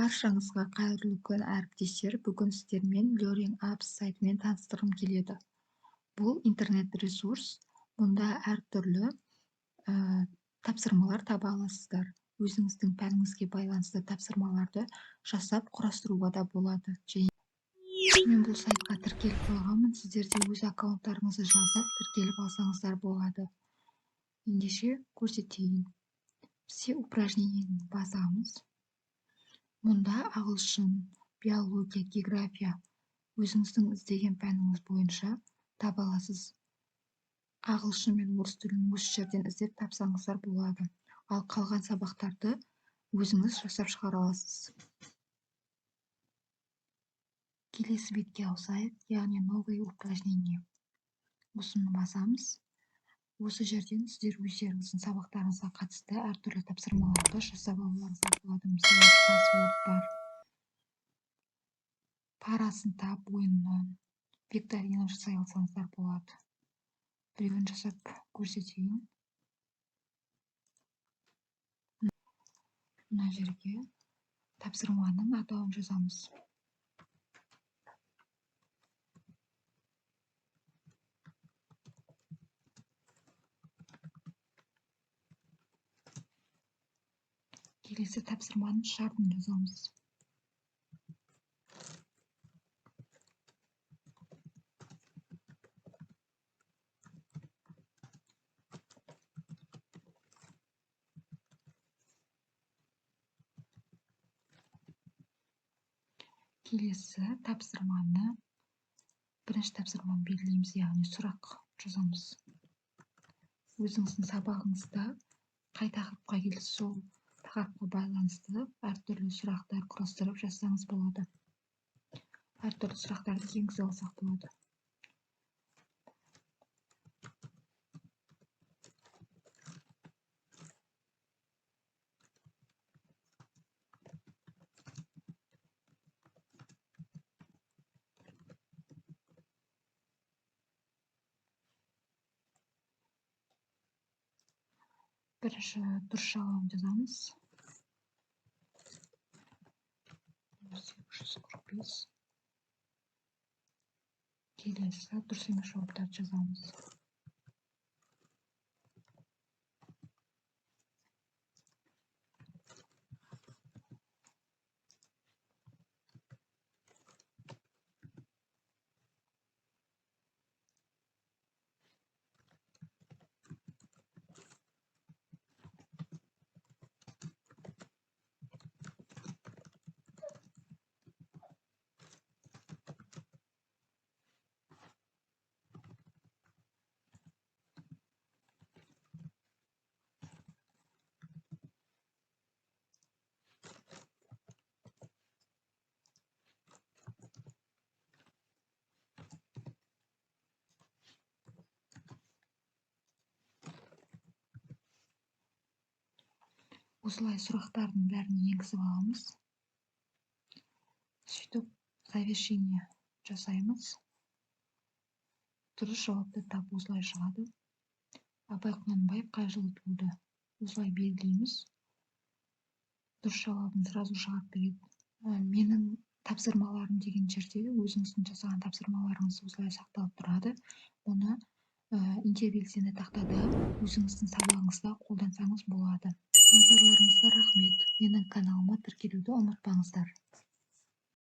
Баршаңызға қайырлы күн, әріптестер. Бүгін сіздермен Learning Apps сайтымен таныстырғым келеді. Бұл интернет-ресурс. Мұнда әртүрлі тапсырмалар таба аласыздар. Өзіңіздің пәніңізге байланысты тапсырмаларды жасап құрастыруға да болады. Мен бұл сайтқа тіркеліп қойғанмын. Сіздер де өз аккаунттарыңызды жазып, тіркеліп алсаңыздар болады. Ендеше көрсетейін. Все упражнениені басамыз. Мұнда ағылшын, биология, география өзіңіздің іздеген пәніңіз бойынша таба аласыз. Ағылшын мен орыс тілін осы жерден іздеп тапсаңыздар болады. Ал қалған сабақтарды өзіңіз жасап шығара аласыз. Келесі бетке ауысайық, яғни новые упражнения. Осыны басамыз. Осы жерден сіздер өздеріңіздің сабақтарыңызға қатысты әртүрлі тапсырмаларды жасап алуларыңызға болады. Мысалы, кроссворд бар. Парасын тап ойыннан викторина жасай алсаңыздар болады. Біреуін жасап көрсетейін. Мына жерге тапсырманың атауын жазамыз. Келесі тапсырманың шартын жазамыз. Келесі тапсырманы, бірінші тапсырманы белгілейміз, яғни сұрақ жазамыз. Өзіңіздің сабағыңызда қай тақырыпқа келсе, сол тақырыпқа байланысты әртүрлі сұрақтар құрастырып жазсаңыз болады. Әртүрлі сұрақтарды енгізе алсақ болады. Бірінші дұрыс жауабын жазамыз. 845. Келесі дұрыс емес жауаптарды жазамыз. Осылай сұрақтардың бәрін енгізіп аламыз. Сөйтіп завершение жасаймыз. Дұрыс жауапты тап осылай шығады. Абай Құнанбаев қай жылы туылды? Осылай белгілейміз. Дұрыс жауабын сразу шығарып береді. Менің тапсырмаларым деген жерде өзіңіздің жасаған тапсырмаларыңыз осылай сақталып тұрады. Оны интербелсенді тақтада өзіңіздің сабағыңызда қолдансаңыз болады. Назарларыңызға рахмет. Менің каналыма тіркелуді ұмытпаңыздар.